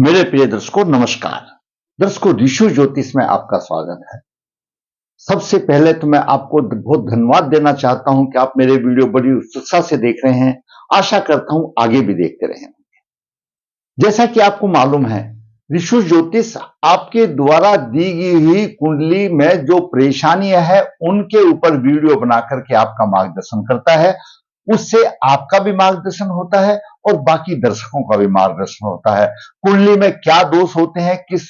मेरे प्रिय दर्शकों नमस्कार। दर्शकों ऋषु ज्योतिष में आपका स्वागत है। सबसे पहले तो मैं आपको बहुत धन्यवाद देना चाहता हूं कि आप मेरे वीडियो बड़ी उत्सुकता से देख रहे हैं। आशा करता हूं आगे भी देखते रहें। जैसा कि आपको मालूम है, ऋषु ज्योतिष आपके द्वारा दी गई हुई कुंडली में जो परेशानियां है उनके ऊपर वीडियो बना करके आपका मार्गदर्शन करता है। उससे आपका भी मार्गदर्शन होता है और बाकी दर्शकों का भी मार्गदर्शन होता है। कुंडली में क्या दोष होते हैं, किस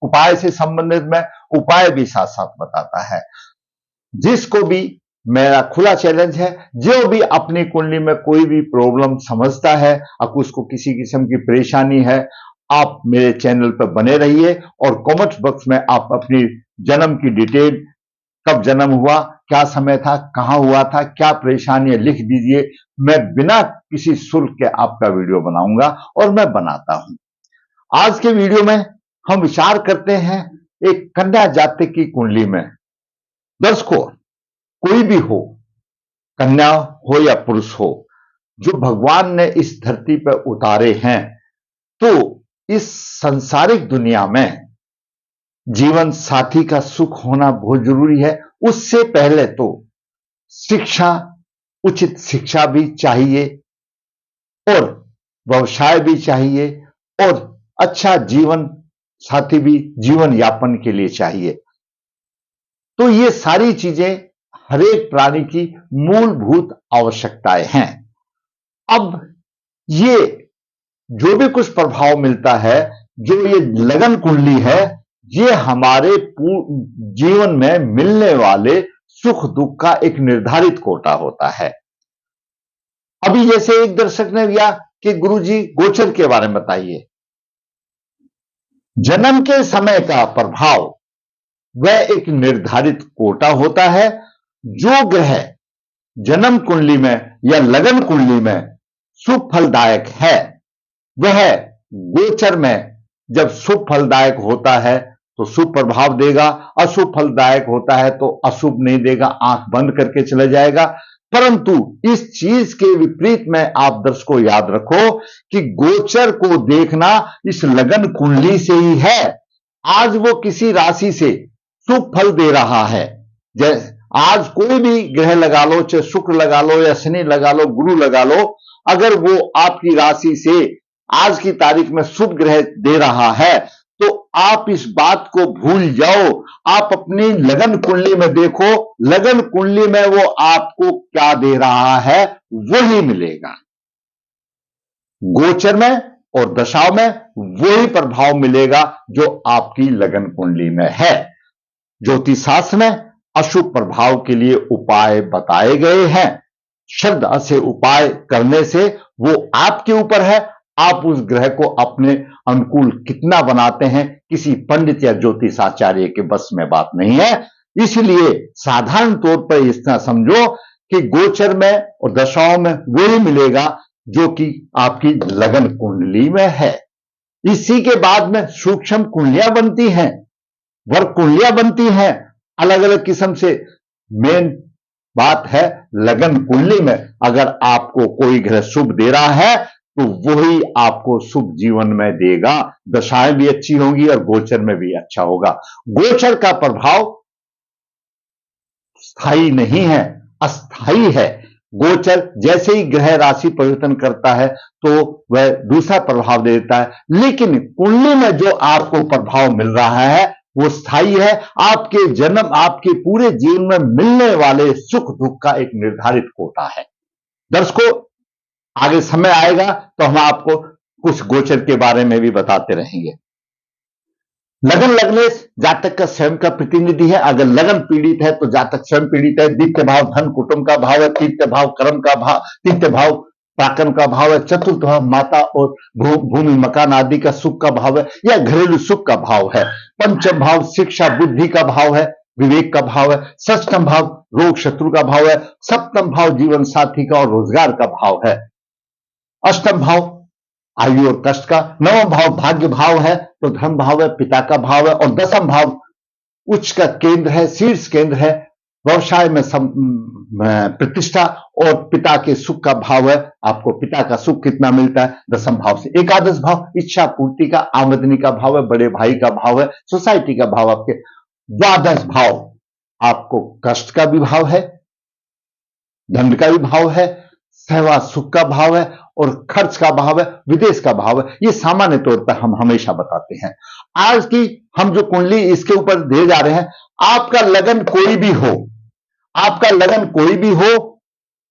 उपाय से संबंधित में उपाय भी साथ साथ बताता है। जिसको भी मेरा खुला चैलेंज है, जो भी अपनी कुंडली में कोई भी प्रॉब्लम समझता है, अब उसको किसी किस्म की परेशानी है, आप मेरे चैनल पर बने रहिए और कमेंट बॉक्स में आप अपनी जन्म की डिटेल, कब जन्म हुआ, क्या समय था, कहां हुआ था, क्या परेशानी है, लिख दीजिए। मैं बिना किसी शुल्क के आपका वीडियो बनाऊंगा और मैं बनाता हूं। आज के वीडियो में हम विचार करते हैं एक कन्या जातक की कुंडली में। दर्शकों, कोई भी हो, कन्या हो या पुरुष हो, जो भगवान ने इस धरती पर उतारे हैं, तो इस संसारिक दुनिया में जीवन साथी का सुख होना बहुत जरूरी है। उससे पहले तो शिक्षा, उचित शिक्षा भी चाहिए और व्यवसाय भी चाहिए और अच्छा जीवन साथी भी जीवन यापन के लिए चाहिए। तो ये सारी चीजें हर एक प्राणी की मूलभूत आवश्यकताएं हैं। अब ये जो भी कुछ प्रभाव मिलता है, जो ये लगन कुंडली है, ये हमारे जीवन में मिलने वाले सुख दुख का एक निर्धारित कोटा होता है। अभी जैसे एक दर्शक ने दिया कि गुरुजी गोचर के बारे में बताइए। जन्म के समय का प्रभाव वह एक निर्धारित कोटा होता है। जो ग्रह जन्म कुंडली में या लगन कुंडली में शुभ फलदायक है, वह गोचर में जब शुभ फलदायक होता है तो शुभ प्रभाव देगा, अशुभ फलदायक होता है तो अशुभ नहीं देगा, आंख बंद करके चला जाएगा। परंतु इस चीज के विपरीत में आप दर्शकों याद रखो कि गोचर को देखना इस लगन कुंडली से ही है। आज वो किसी राशि से शुभ फल दे रहा है, जैसे आज कोई भी ग्रह लगा लो, चाहे शुक्र लगा लो या शनि लगा लो, गुरु लगा लो, अगर वो आपकी राशि से आज की तारीख में शुभ ग्रह दे रहा है तो आप इस बात को भूल जाओ। आप अपनी लगन कुंडली में देखो, लगन कुंडली में वो आपको क्या दे रहा है वही मिलेगा। गोचर में और दशाओं में वही प्रभाव मिलेगा जो आपकी लगन कुंडली में है। ज्योतिष शास्त्र में अशुभ प्रभाव के लिए उपाय बताए गए हैं। श्रद्धा से उपाय करने से वो आपके ऊपर है, आप उस ग्रह को अपने अनुकूल कितना बनाते हैं, किसी पंडित या ज्योतिषाचार्य के बस में बात नहीं है। इसलिए साधारण तौर पर इतना समझो कि गोचर में और दशाओं में वही मिलेगा जो कि आपकी लगन कुंडली में है। इसी के बाद में सूक्ष्म कुंडलियां बनती हैं, वर्ग कुंडलियां बनती हैं अलग अलग किस्म से। मेन बात है लगन कुंडली में अगर आपको कोई ग्रह शुभ दे रहा है तो वही आपको शुभ जीवन में देगा। दशाएं भी अच्छी होंगी और गोचर में भी अच्छा होगा। गोचर का प्रभाव स्थायी नहीं है, अस्थायी है। गोचर जैसे ही ग्रह राशि परिवर्तन करता है तो वह दूसरा प्रभाव देता है, लेकिन कुंडली में जो आपको प्रभाव मिल रहा है वो स्थायी है। आपके जन्म, आपके पूरे जीवन में मिलने वाले सुख दुख का एक निर्धारित कोटा है। दर्शकों, आगे समय आएगा तो हम आपको कुछ गोचर के बारे में भी बताते रहेंगे। लगन लगने जातक का स्वयं का प्रतिनिधि है। अगर लगन पीड़ित है तो जातक स्वयं पीड़ित है। द्वितीय भाव धन कुटुंब का भाव है, तृतीय भाव कर्म का भाव, तृतीय भाव प्राकर्म का भाव है, चतुर्थ भाव माता और भूमि मकान आदि का सुख का भाव है या घरेलू सुख का भाव है। पंचम भाव शिक्षा बुद्धि का भाव है, विवेक का भाव है। षष्ठम भाव रोग शत्रु का भाव है। सप्तम भाव जीवन साथी का और रोजगार का भाव है। अष्टम भाव आयु और कष्ट का। नवम भाव भाग्य भाव है तो धर्म भाव है, पिता का भाव है। और दसम भाव उच्च का केंद्र है, शीर्ष केंद्र है, व्यवसाय में प्रतिष्ठा और पिता के सुख का भाव है, आपको पिता का सुख कितना मिलता है दसम भाव से। एकादश भाव इच्छा पूर्ति का, आमदनी का भाव है, बड़े भाई का भाव है, सोसाइटी का भाव आपके। द्वादश भाव आपको कष्ट का भी भाव है, धन का भी भाव है, सहवा सुख का भाव है और खर्च का भाव है, विदेश का भाव है। ये सामान्य तौर पर हम हमेशा बताते हैं। आज की हम जो कुंडली इसके ऊपर दे जा रहे हैं, आपका लगन कोई भी हो, आपका लगन कोई भी हो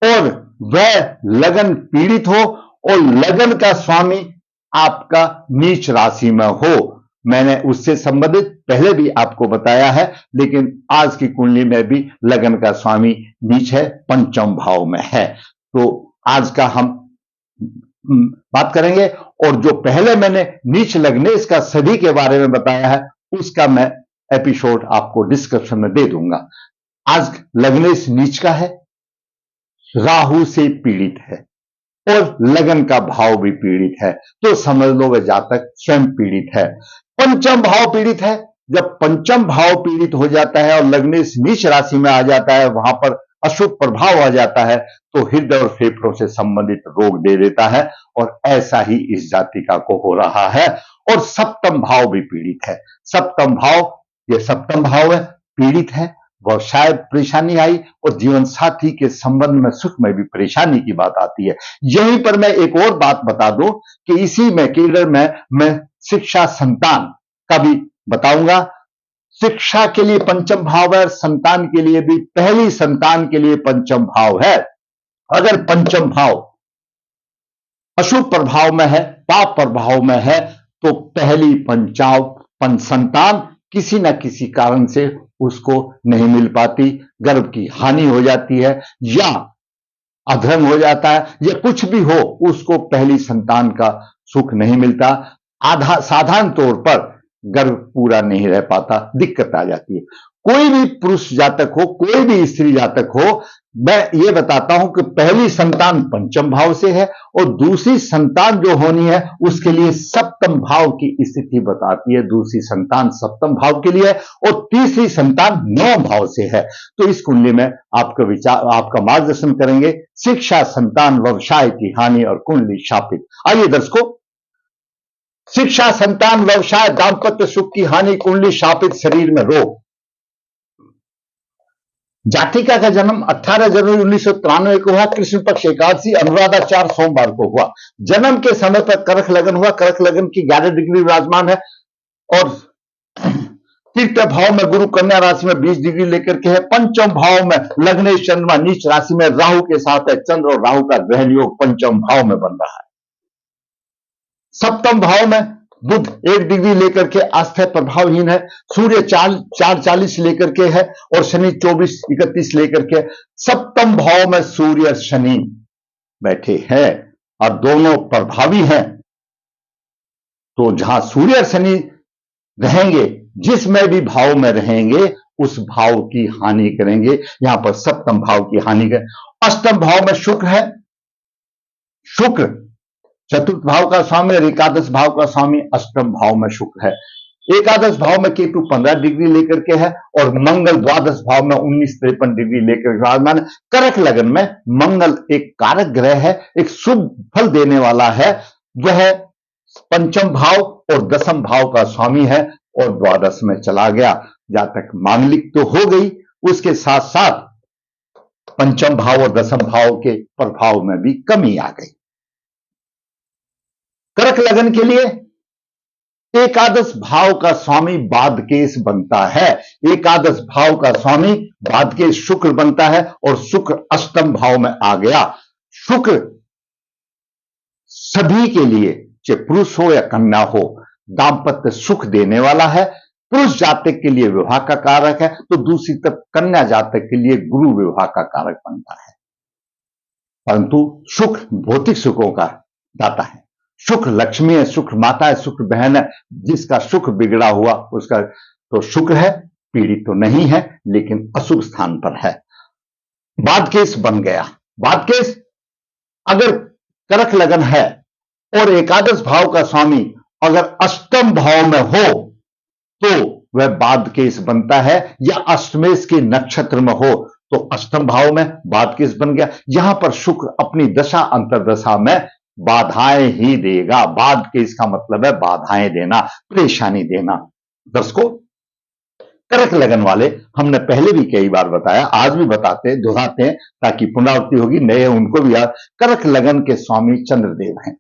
और वह लगन पीड़ित हो और लगन का स्वामी आपका नीच राशि में हो, मैंने उससे संबंधित पहले भी आपको बताया है, लेकिन आज की कुंडली में भी लगन का स्वामी नीच है, पंचम भाव में है। तो आज का हम बात करेंगे और जो पहले मैंने नीच लग्नेश का सदी के बारे में बताया है, उसका मैं एपिसोड आपको डिस्क्रिप्शन में दे दूंगा। आज लग्नेश नीच का है, राहु से पीड़ित है और लगन का भाव भी पीड़ित है, तो समझ लो वह जातक स्वयं पीड़ित है। पंचम भाव पीड़ित है। जब पंचम भाव पीड़ित हो जाता है और लग्नेश नीच राशि में आ जाता है, वहां पर अशुभ प्रभाव आ जाता है, तो हृदय और फेफड़ों से संबंधित रोग दे देता है और ऐसा ही इस जातिका को हो रहा है। और सप्तम भाव भी पीड़ित है। सप्तम भाव, यह सप्तम भाव है, पीड़ित है, वह शायद परेशानी आई और जीवन साथी के संबंध में सुख में भी परेशानी की बात आती है। यहीं पर मैं एक और बात बता दूं कि इसी में केरियर में मैं शिक्षा संतान का भी बताऊंगा। शिक्षा के लिए पंचम भाव है, संतान के लिए भी, पहली संतान के लिए पंचम भाव है। अगर पंचम भाव अशुभ प्रभाव में है, पाप प्रभाव में है, तो पहली संतान किसी न किसी कारण से उसको नहीं मिल पाती, गर्भ की हानि हो जाती है या अधर्म हो जाता है या कुछ भी हो, उसको पहली संतान का सुख नहीं मिलता। साधारण तौर पर गर्भ पूरा नहीं रह पाता, दिक्कत आ जाती है। कोई भी पुरुष जातक हो, कोई भी स्त्री जातक हो, मैं ये बताता हूं कि पहली संतान पंचम भाव से है और दूसरी संतान जो होनी है उसके लिए सप्तम भाव की स्थिति बताती है। दूसरी संतान सप्तम भाव के लिए है और तीसरी संतान नवम भाव से है। तो इस कुंडली में आपका विचार, आपका मार्गदर्शन करेंगे। शिक्षा, संतान, व्यवसाय की हानि और कुंडली शापित। आइए दर्शकों, शिक्षा, संतान, व्यवसाय, दाम्पत्य सुख की हानि, कुंडली शापित, शरीर में रोग। जातिका का जन्म 18 जनवरी 1993 को हुआ, कृष्ण पक्ष एकादशी, अनुराधा 4 सोमवार को हुआ। जन्म के समय पर कर्क लगन हुआ। कर्क लगन की 11 डिग्री विराजमान है और तृतीय भाव में गुरु कन्या राशि में 20 डिग्री लेकर के है। पंचम भाव में लग्नेश चंद्रमा नीच राशि में राहु के साथ है। चंद्र और राहु का ग्रहण योग पंचम भाव में बन रहा है। सप्तम भाव में बुध 1 डिग्री लेकर के आस्था प्रभावहीन है। सूर्य 4:40 लेकर के है और शनि 24:31 लेकर के। सप्तम भाव में सूर्य और शनि बैठे हैं और दोनों प्रभावी हैं। तो जहां सूर्य और शनि रहेंगे, जिसमें भी भाव में रहेंगे, उस भाव की हानि करेंगे। यहां पर सप्तम भाव की हानि करें। अष्टम भाव में शुक्र है। शुक्र चतुर्थ भाव का स्वामी और एकादश भाव का स्वामी अष्टम भाव में शुक्र है। एकादश भाव में केतु 15 डिग्री लेकर के है और मंगल द्वादश भाव में 19-53 डिग्री लेकर विराजमान है। कर्क लगन में मंगल एक कारक ग्रह है, एक शुभ फल देने वाला है। वह पंचम भाव और दसम भाव का स्वामी है और द्वादश में चला गया। जातक मांगलिक तो हो गई, उसके साथ साथ पंचम भाव और दसम भाव के प्रभाव में भी कमी आ गई। कर्क लगन के लिए एकादश भाव का स्वामी बाधकेश बनता है। एकादश भाव का स्वामी बाधकेश शुक्र बनता है और शुक्र अष्टम भाव में आ गया। शुक्र सभी के लिए, चाहे पुरुष हो या कन्या हो, दाम्पत्य सुख देने वाला है। पुरुष जातक के लिए विवाह का कारक है, तो दूसरी तरफ कन्या जातक के लिए गुरु विवाह का कारक बनता है। परंतु शुक्र भौतिक सुखों का दाता है। शुक्र लक्ष्मी है, शुक्र माता है, शुक्र बहन है। जिसका शुक्र बिगड़ा हुआ उसका तो शुक्र है, पीड़ित तो नहीं है, लेकिन अशुभ स्थान पर है। बाधकेश बन गया। बाधकेश अगर कर्क लगन है और एकादश भाव का स्वामी अगर अष्टम भाव में हो, तो वह बाद केस बनता है, या अष्टमेश के नक्षत्र में हो तो अष्टम भाव में बाद केस बन गया। यहां पर शुक्र अपनी दशा अंतरदशा में बाधाएं ही देगा। बाद केस का मतलब है बाधाएं देना, परेशानी देना। दर्शकों, कर्क लगन वाले हमने पहले भी कई बार बताया, आज भी बताते हैं, दोहराते हैं ताकि पुनरावृत्ति होगी, नए उनको भी याद। कर्क लगन के स्वामी चंद्रदेव हैं।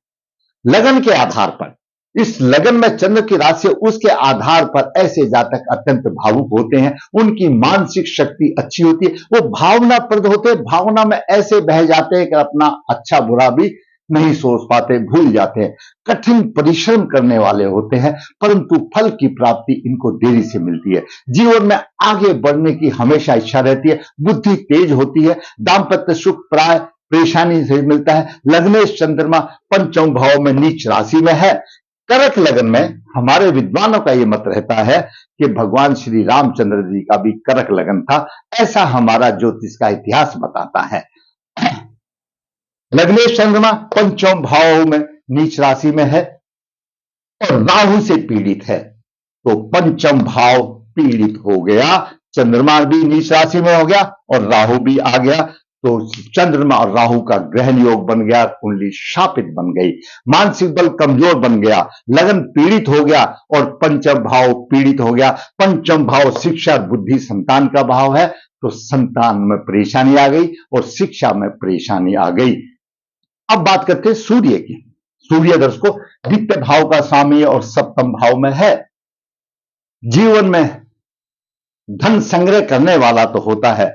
लगन के आधार पर, इस लगन में चंद्र की राशि, उसके आधार पर ऐसे जातक अत्यंत भावुक होते हैं। उनकी मानसिक शक्ति अच्छी होती है, वो भावनाप्रद होते हैं, भावना में ऐसे बह जाते हैं कि अपना अच्छा बुरा भी नहीं सोच पाते, भूल जाते हैं। कठिन परिश्रम करने वाले होते हैं, परंतु फल की प्राप्ति इनको देरी से मिलती है। जीवन में आगे बढ़ने की हमेशा इच्छा रहती है, बुद्धि तेज होती है, दाम्पत्य सुख प्राय परेशानी से मिलता है। लग्नेश चंद्रमा पंचम भाव में नीच राशि में है। कर्क लगन में हमारे विद्वानों का यह मत रहता है कि भगवान श्री रामचंद्र जी का भी कर्क लगन था, ऐसा हमारा ज्योतिष का इतिहास बताता है। लग्नेश चंद्रमा पंचम भाव में नीच राशि में है और राहु से पीड़ित है, तो पंचम भाव पीड़ित हो गया। चंद्रमा भी नीच राशि में हो गया और राहु भी आ गया, तो चंद्रमा और राहु का ग्रहण योग बन गया, कुंडली शापित बन गई, मानसिक बल कमजोर बन गया, लगन पीड़ित हो गया और पंचम भाव पीड़ित हो गया। पंचम भाव शिक्षा बुद्धि संतान का भाव है, तो संतान में परेशानी आ गई और शिक्षा में परेशानी आ गई। अब बात करते हैं सूर्य की। सूर्य दर्शकों द्वितीय भाव का स्वामी और सप्तम भाव में है। जीवन में धन संग्रह करने वाला तो होता है।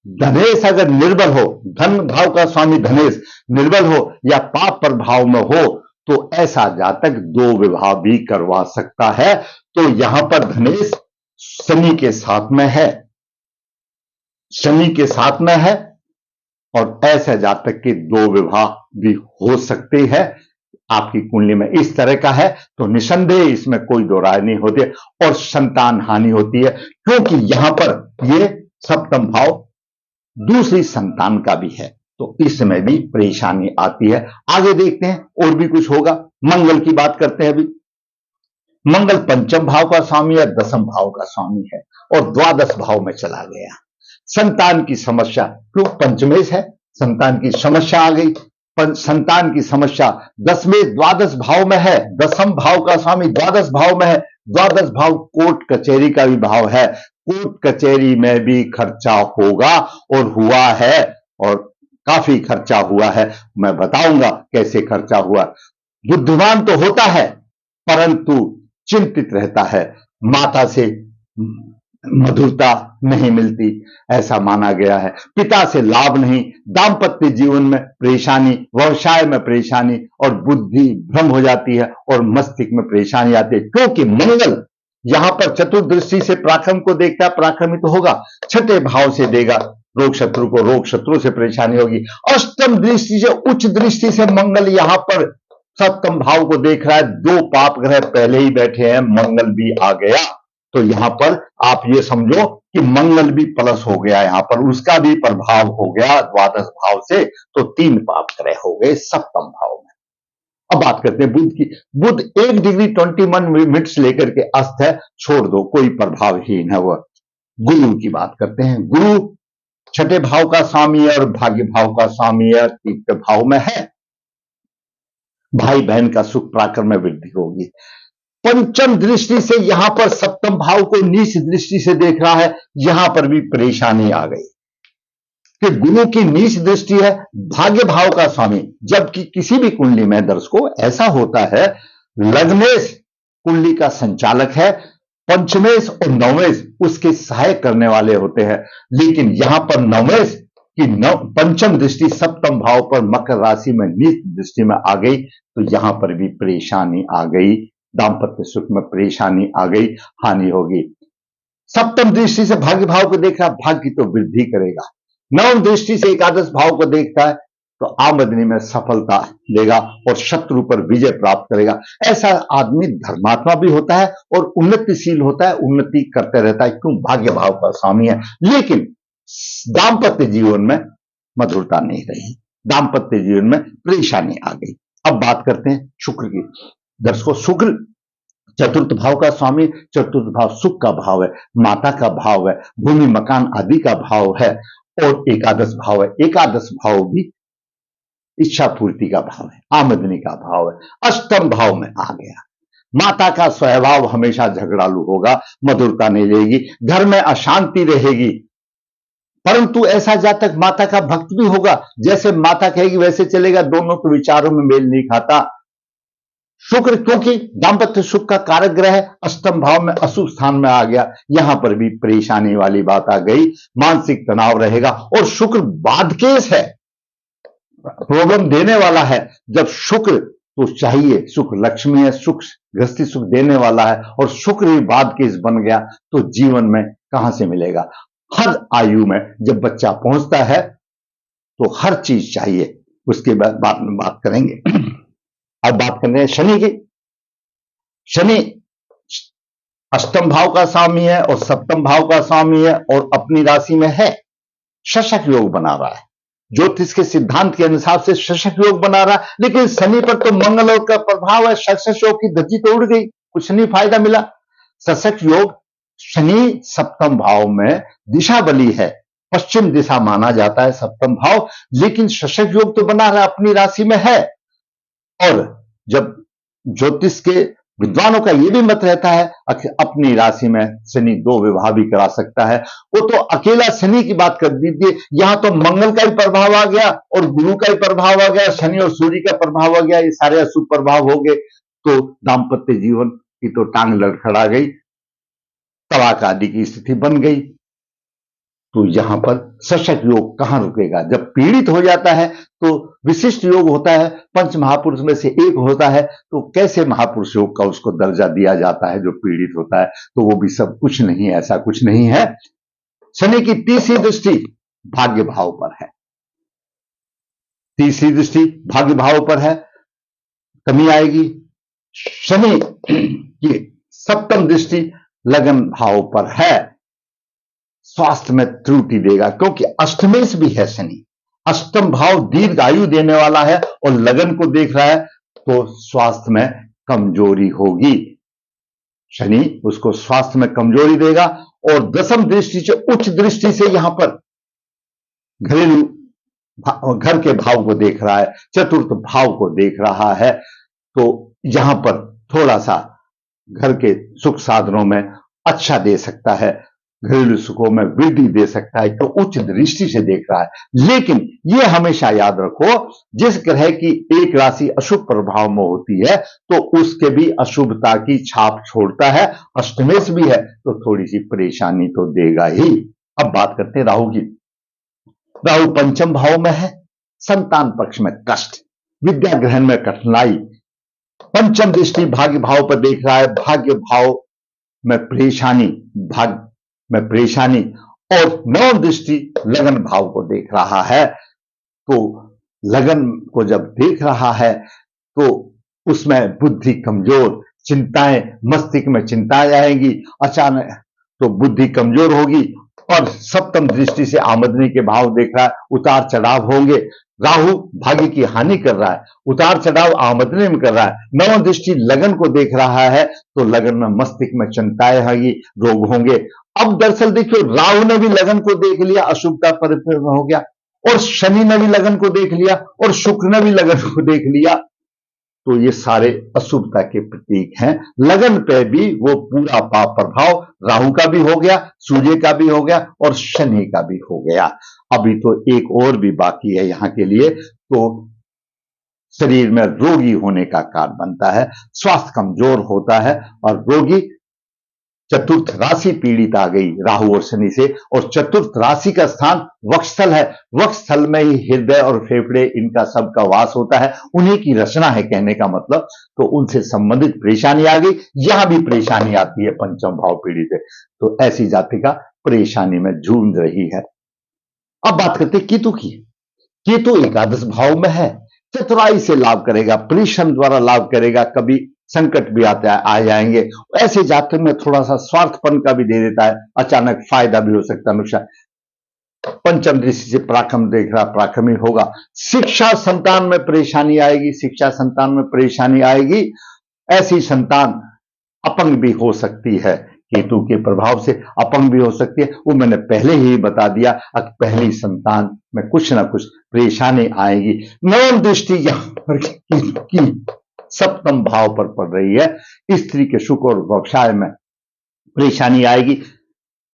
धनेश अगर निर्बल हो, धन भाव का स्वामी धनेश निर्बल हो या पाप प्रभाव में हो, तो ऐसा जातक 2 विवाह भी करवा सकता है। तो यहां पर धनेश शनि के साथ में है, शनि के साथ में है, और ऐसे जातक के 2 विवाह भी हो सकते हैं। आपकी कुंडली में इस तरह का है तो निसंदेह इसमें कोई दो राय नहीं होती, और संतान हानि होती है, क्योंकि यहां पर यह सप्तम भाव दूसरी संतान का भी है, तो इसमें भी परेशानी आती है। आगे देखते हैं और भी कुछ होगा। मंगल की बात करते हैं अभी। मंगल पंचम भाव का स्वामी है, दसम भाव का स्वामी है और द्वादश भाव में चला गया। संतान की समस्या, क्यों पंचमेश है, संतान की समस्या आ गई। संतान की समस्या 10वें द्वादश भाव में है, दसम भाव का स्वामी द्वादश भाव में है। द्वादश भाव कोर्ट कचहरी का भी भाव है, कोर्ट कचहरी में भी खर्चा होगा और हुआ है, और काफी खर्चा हुआ है। मैं बताऊंगा कैसे खर्चा हुआ। बुद्धिमान तो होता है परंतु चिंतित रहता है, माता से मधुरता नहीं मिलती, ऐसा माना गया है। पिता से लाभ नहीं, दाम्पत्य जीवन में परेशानी, व्यवसाय में परेशानी, और बुद्धि भ्रम हो जाती है और मस्तिष्क में परेशानी आती है, क्योंकि मंगल यहां पर चतुर्दृष्टि से पराक्रम को देखता है, पराक्रमित तो होगा, छठे भाव से देगा रोग शत्रु को, रोग शत्रु से परेशानी होगी। अष्टम दृष्टि से, उच्च दृष्टि से मंगल यहां पर सप्तम भाव को देख रहा है। 2 पाप ग्रह पहले ही बैठे हैं, मंगल भी आ गया, तो यहां पर आप ये समझो कि मंगल भी प्लस हो गया, यहां पर उसका भी प्रभाव हो गया द्वादश भाव से, तो 3 पाप ग्रह हो गए सप्तम भाव में। अब बात करते हैं बुध की। बुध 1 डिग्री 21 मिनट्स लेकर के अस्त है, छोड़ दो, कोई प्रभावहीन है वह। गुरु की बात करते हैं। गुरु छठे भाव का स्वामी है और भाग्य भाव का स्वामी है, तृतीय भाव में है। भाई बहन का सुख पराक्रम में वृद्धि होगी। पंचम दृष्टि से यहां पर सप्तम भाव को नीच दृष्टि से देख रहा है, यहां पर भी परेशानी आ गई कि गुरु की नीच दृष्टि है भाग्य भाव का स्वामी, जबकि किसी भी कुंडली में दर्शकों ऐसा होता है, लग्नेश कुंडली का संचालक है, पंचमेश और नवमेश उसके सहायक करने वाले होते हैं, लेकिन यहां पर नवमेश की पंचम दृष्टि सप्तम भाव पर मकर राशि में नीच दृष्टि में आ गई, तो यहां पर भी परेशानी आ गई, दाम्पत्य सुख में परेशानी आ गई, हानि होगी। सप्तम दृष्टि से भाग्य भाव को देख रहा, भाग्य तो वृद्धि करेगा। नवम दृष्टि से एकादश भाव को देखता है तो आमदनी में सफलता लेगा और शत्रु पर विजय प्राप्त करेगा। ऐसा आदमी धर्मात्मा भी होता है और उन्नतिशील होता है, उन्नति करते रहता है, क्यों भाग्य भाव का स्वामी है। लेकिन दाम्पत्य जीवन में मधुरता नहीं रही, दाम्पत्य जीवन में परेशानी आ गई। अब बात करते हैं शुक्र की। दर्शकों, शुक्र चतुर्थ भाव का स्वामी, चतुर्थ भाव सुख का भाव है, माता का भाव है, भूमि मकान आदि का भाव है, और एकादश भाव है। एकादश भाव भी इच्छा पूर्ति का भाव है, आमदनी का भाव है। अष्टम भाव में आ गया, माता का स्वभाव हमेशा झगड़ालू होगा, मधुरता नहीं रहेगी, घर में अशांति रहेगी। परंतु ऐसा जातक माता का भक्त भी होगा, जैसे माता कहेगी वैसे चलेगा, दोनों के विचारों में मेल नहीं खाता। शुक्र क्योंकि दाम्पत्य सुख का कारक ग्रह है, अष्टम भाव में अशुभ स्थान में आ गया, यहां पर भी परेशानी वाली बात आ गई, मानसिक तनाव रहेगा। और शुक्र बाधकेश है, प्रॉब्लम देने वाला है। जब शुक्र तो चाहिए, सुख लक्ष्मी है, सुख गृहस्थी सुख देने वाला है, और शुक्र ही बाधकेश बन गया तो जीवन में कहां से मिलेगा। हर आयु में जब बच्चा पहुंचता है तो हर चीज चाहिए, उसके बाद बात करेंगे। अब बात कर रहे हैं शनि की। शनि अष्टम भाव का स्वामी है और सप्तम भाव का स्वामी है, और अपनी राशि में है, शशक योग बना रहा है। ज्योतिष के सिद्धांत के अनुसार से शशक योग बना रहा है, लेकिन शनि पर तो मंगल योग का प्रभाव है, शशक योग की धज्जी तो उड़ गई, कुछ नहीं फायदा मिला। शशक योग, शनि सप्तम भाव में दिशा बली है, पश्चिम दिशा माना जाता है सप्तम भाव, लेकिन शशक योग तो बना रहा है, अपनी राशि में है। और जब ज्योतिष के विद्वानों का यह भी मत रहता है अपनी राशि में शनि 2 विवाह भी करा सकता है। वो तो अकेला शनि की बात कर दीजिए, यहां तो मंगल का ही प्रभाव आ गया और गुरु का ही प्रभाव आ गया, शनि और सूर्य का प्रभाव आ गया, ये सारे अशुभ प्रभाव हो गए, तो दाम्पत्य जीवन की तो टांग लड़खड़ा गई, तलाक आदि की स्थिति बन गई। तो यहां पर शशक योग कहां रुकेगा। जब पीड़ित हो जाता है तो विशिष्ट योग होता है, पंच महापुरुष में से एक होता है, तो कैसे महापुरुष योग का उसको दर्जा दिया जाता है जो पीड़ित होता है। तो वो भी सब कुछ नहीं है, ऐसा कुछ नहीं है। शनि की तीसरी दृष्टि भाग्य भाव पर है, तीसरी दृष्टि भाग्य भाव पर है, कमी आएगी। शनि की सप्तम दृष्टि लगन भाव पर है, स्वास्थ्य में त्रुटि देगा, क्योंकि अष्टमेश भी है शनि। अष्टम भाव दीर्घ आयु देने वाला है और लगन को देख रहा है, तो स्वास्थ्य में कमजोरी होगी। शनि उसको स्वास्थ्य में कमजोरी देगा। और दसम दृष्टि से, उच्च दृष्टि से यहां पर घरेलू घर के भाव को देख रहा है, चतुर्थ भाव को देख रहा है, तो यहां पर थोड़ा सा घर के सुख साधनों में अच्छा दे सकता है, घरेलू सुखों में वृद्धि दे सकता है, तो उच्च दृष्टि से देख रहा है। लेकिन यह हमेशा याद रखो, जिस ग्रह की एक राशि अशुभ प्रभाव में होती है तो उसके भी अशुभता की छाप छोड़ता है। अष्टमेश भी है तो थोड़ी सी परेशानी तो देगा ही। अब बात करते हैं राहु की। राहु पंचम भाव में है, संतान पक्ष में कष्ट, विद्या ग्रहण में कठिनाई, पंचम दृष्टि भाग्य भाव पर देख रहा है, भाग्य भाव में परेशानी, भाग्य में परेशानी, और नवम दृष्टि लगन भाव को देख रहा है। तो लगन को जब देख रहा है तो उसमें बुद्धि कमजोर, चिंताएं, मस्तिष्क में चिंताएं आएंगी, अचानक तो बुद्धि कमजोर होगी। और सप्तम दृष्टि से आमदनी के भाव देख रहा है, उतार चढ़ाव होंगे। राहु भाग्य की हानि कर रहा है, उतार चढ़ाव आमदनी में कर रहा है। नवम दृष्टि लगन को देख रहा है तो लगन में मस्तिष्क में चिंताएं होगी, रोग होंगे। अब दरअसल देखिए, राहु ने भी लगन को देख लिया, अशुभता परिपूर्ण हो गया, और शनि ने भी लगन को देख लिया, और शुक्र ने भी लगन को देख लिया, तो ये सारे अशुभता के प्रतीक हैं। लगन पे भी वो पूरा पाप प्रभाव राहु का भी हो गया, सूर्य का भी हो गया, और शनि का भी हो गया। अभी तो एक और भी बाकी है यहां के लिए, तो शरीर में रोगी होने का कारण बनता है, स्वास्थ्य कमजोर होता है, और रोगी चतुर्थ राशि पीड़ित आ गई राहु और शनि से। और चतुर्थ राशि का स्थान वक्षस्थल है, वक्षस्थल में ही हृदय और फेफड़े, इनका सबका वास होता है, उन्हीं की रचना है कहने का मतलब। तो उनसे संबंधित परेशानी आ गई, यहां भी परेशानी आती है, पंचम भाव पीड़ित है, तो ऐसी जातिका परेशानी में जूझ रही है। अब बात करते केतु की। केतु एकादश भाव में है, चतुराई से लाभ करेगा, परिश्रम द्वारा लाभ करेगा, कभी संकट भी आ जाएंगे। ऐसे जातक में थोड़ा सा स्वार्थपन का भी दे देता है, अचानक फायदा भी हो सकता है, नुकसान। पंचम दृष्टि से पराक्रम देख रहा, पराक्रमी होगा। शिक्षा संतान में परेशानी आएगी, शिक्षा संतान में परेशानी आएगी। ऐसी संतान अपंग भी हो सकती है, केतु के प्रभाव से अपंग भी हो सकती है। वो मैंने पहले ही बता दिया कि पहली संतान में कुछ ना कुछ परेशानी आएगी। नवम दृष्टि यहां पर केतु की सप्तम भाव पर पड़ रही है। स्त्री के सुख और व्यवसाय में परेशानी आएगी।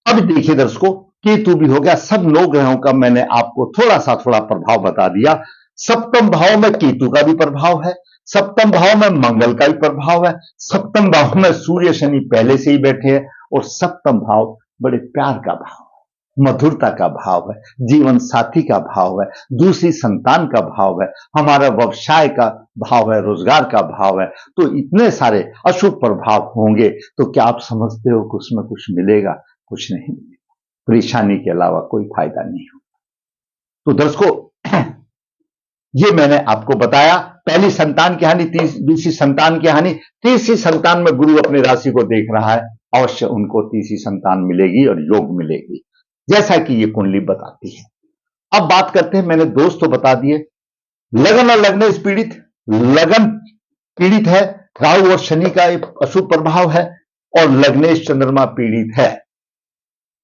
अब देखिए दर्शकों, केतु भी हो गया, सब 9 ग्रहों का मैंने आपको थोड़ा प्रभाव बता दिया। सप्तम भाव में केतु का भी प्रभाव है, सप्तम भाव में मंगल का भी प्रभाव है, सप्तम भाव में सूर्य शनि पहले से ही बैठे हैं, और सप्तम भाव बड़े प्यार का भाव है, मधुरता का भाव है, जीवन साथी का भाव है, दूसरी संतान का भाव है, हमारा व्यवसाय का भाव है, रोजगार का भाव है। तो इतने सारे अशुभ प्रभाव होंगे, तो क्या आप समझते हो कि उसमें कुछ मिलेगा? कुछ नहीं मिलेगा, परेशानी के अलावा कोई फायदा नहीं होगा। तो दर्शकों, ये मैंने आपको बताया, पहली संतान की हानि, दूसरी संतान की हानि, तीसरी संतान में गुरु अपनी राशि को देख रहा है, अवश्य उनको तीसरी संतान मिलेगी और योग मिलेगी, जैसा कि ये कुंडली बताती है। अब बात करते हैं, मैंने दोस्त तो बता दिए, लगन और लग्नेश पीड़ित, लगन पीड़ित है, राहु और शनि का एक अशुभ प्रभाव है, और लग्नेश चंद्रमा पीड़ित है।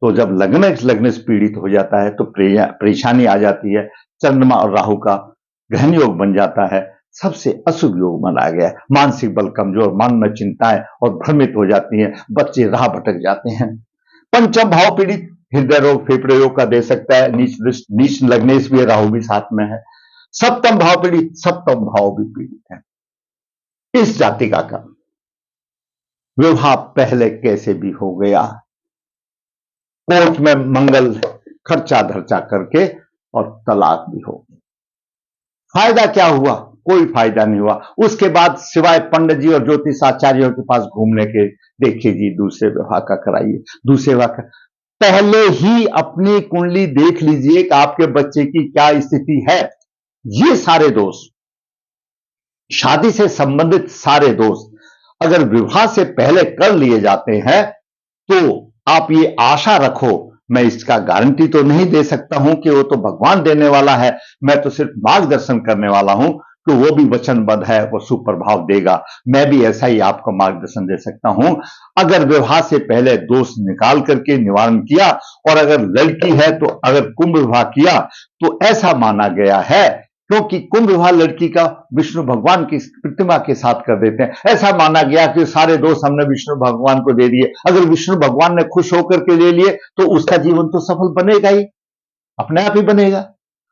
तो जब लग्नेश पीड़ित हो जाता है तो परेशानी आ जाती है। चंद्रमा और राहु का ग्रहण योग बन जाता है, सबसे अशुभ योग माना गया है। मानसिक बल कमजोर, मन में चिंताएं और भ्रमित हो जाती हैं, बच्चे राह भटक जाते हैं। पंचम भाव पीड़ित, हृदय रोग, फेफड़े रोग का दे सकता है, नीच लग्नेश भी है, राहु भी साथ में है। सप्तम भाव पीड़ित, सप्तम भाव भी पीड़ित है। इस जातिका का विवाह पहले कैसे भी हो गया, कोर्ट में मंगल खर्चा धर्चा करके, और तलाक भी हो गई। फायदा क्या हुआ? कोई फायदा नहीं हुआ। उसके बाद सिवाय पंडित जी और ज्योतिष आचार्यों के पास घूमने के, देखिए जी दूसरे विवाह का कराइए, दूसरे विवाह का। पहले ही अपनी कुंडली देख लीजिए कि आपके बच्चे की क्या स्थिति है। ये सारे दोष, शादी से संबंधित सारे दोष अगर विवाह से पहले कर लिए जाते हैं, तो आप ये आशा रखो, मैं इसका गारंटी तो नहीं दे सकता हूं कि वो तो भगवान देने वाला है, मैं तो सिर्फ मार्गदर्शन करने वाला हूं, तो वो भी वचनबद्ध है, वो सुप्रभाव देगा। मैं भी ऐसा ही आपको मार्गदर्शन दे सकता हूं। अगर विवाह से पहले दोष निकाल करके निवारण किया, और अगर लड़की है तो अगर कुंभ विवाह किया, तो ऐसा माना गया है, क्योंकि कुंभ विवाह लड़की का विष्णु भगवान की प्रतिमा के साथ कर देते हैं, ऐसा माना गया कि सारे दोष हमने विष्णु भगवान को दे दिए। अगर विष्णु भगवान ने खुश होकर के ले लिए, तो उसका जीवन तो सफल बनेगा ही, अपने आप ही बनेगा।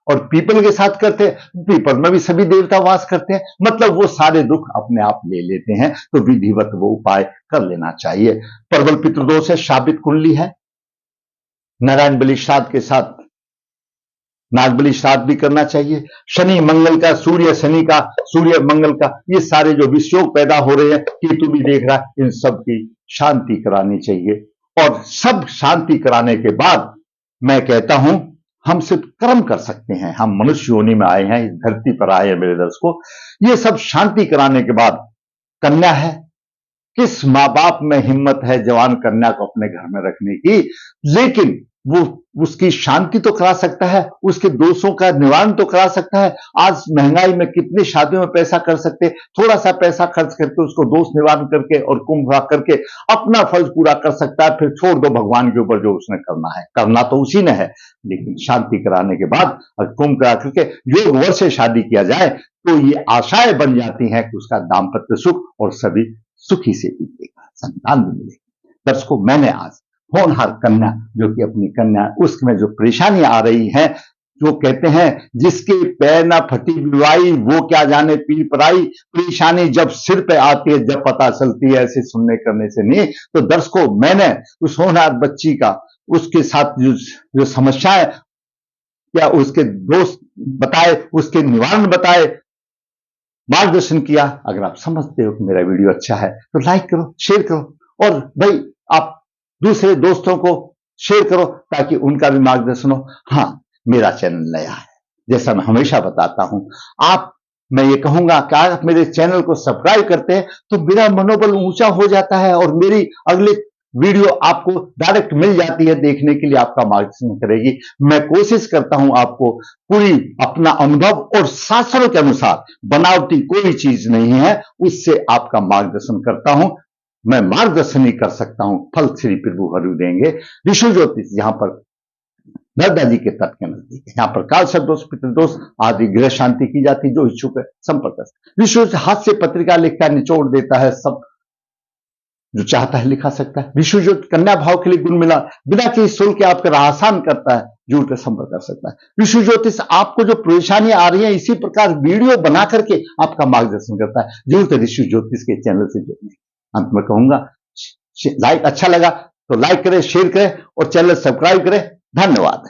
और पीपल के साथ करते हैं, पीपल में भी सभी देवता वास करते हैं, मतलब वो सारे दुख अपने आप ले लेते हैं। तो विधिवत वो उपाय कर लेना चाहिए। प्रबल पितृदोष है, शापित कुंडली है, नारायण बलि श्राद्ध के साथ नागबली श्राद्ध भी करना चाहिए। शनि मंगल का, सूर्य शनि का, सूर्य मंगल का, ये सारे जो विषयोग पैदा हो रहे हैं, केतु भी देख रहा है, इन सब की शांति करानी चाहिए। और सब शांति कराने के बाद मैं कहता हूं, हम सिर्फ कर्म कर सकते हैं, हम मनुष्य योनि में आए हैं, इस धरती पर आए हैं मेरे दर्शकों। ये सब शांति कराने के बाद, कन्या है, किस माँ बाप में हिम्मत है जवान कन्या को अपने घर में रखने की? लेकिन वो उसकी शांति तो करा सकता है, उसके दोषों का निवारण तो करा सकता है। आज महंगाई में कितनी शादियों में पैसा कर सकते, थोड़ा सा पैसा खर्च करके उसको दोष निवारण करके और कुंभ करके अपना फर्ज पूरा कर सकता है। फिर छोड़ दो भगवान के ऊपर जो उसने करना है, करना तो उसी ने है, लेकिन शांति कराने के बाद और कुंभ करा करके योग वर्ष से शादी किया जाए, तो ये आशाएं बन जाती हैं कि उसका दाम्पत्य सुख और सभी सुखी से बीतेगा, संतान भी मिलेगी। दर्शकों, मैंने आज होनहार कन्या, जो कि अपनी कन्या, उसमें जो परेशानियां आ रही हैं, जो कहते हैं जिसके पैर ना फटी विवाई, वो क्या जाने पीर पराई, परेशानी जब सिर पे आती है जब पता चलती है, ऐसे सुनने करने से नहीं। तो दर्शकों, मैंने उस होनहार बच्ची का, उसके साथ जो समस्याएं, क्या उसके दोस्त बताए, उसके निवारण बताए, मार्गदर्शन किया। अगर आप समझते हो कि मेरा वीडियो अच्छा है तो लाइक करो, शेयर करो, और भाई आप दूसरे दोस्तों को शेयर करो ताकि उनका भी मार्गदर्शन हो। हाँ, मेरा चैनल नया है, जैसा मैं हमेशा बताता हूं, मैं ये कहूंगा कि आप मेरे चैनल को सब्सक्राइब करते हैं तो मेरा मनोबल ऊंचा हो जाता है, और मेरी अगले वीडियो आपको डायरेक्ट मिल जाती है, देखने के लिए आपका मार्गदर्शन करेगी। मैं कोशिश करता हूं आपको पूरी अपना अनुभव और शास्त्रों के अनुसार, बनावटी कोई चीज नहीं है, उससे आपका मार्गदर्शन करता हूं। मैं मार्गदर्शन नहीं कर सकता हूं, फल श्री प्रभु हरि देंगे। ऋषि ज्योतिष यहाँ पर नर्मदा जी के तट के नजदीक है। यहाँ पर काल सर्पदोष, पितृदोष आदि ग्रह शांति की जाती है। जो इच्छुक है संपर्क कर। ऋषि हाथ से पत्रिका लिखकर निचोड़ देता है, सब जो चाहता है लिखा सकता है। ऋषि ज्योतिष कन्या भाव के लिए गुण मिला बिना किसी शुल्क के आपका आसान करता है, जुड़ कर संपर्क कर सकता है। ऋषि ज्योतिष आपको जो परेशानियां आ रही हैं इसी प्रकार वीडियो बना करके आपका मार्गदर्शन करता है। जरूर ऋषि ज्योतिष के चैनल से जुड़ने। अंत में कहूंगा, लाइक अच्छा लगा तो लाइक करें, शेयर करें और चैनल सब्सक्राइब करें। धन्यवाद।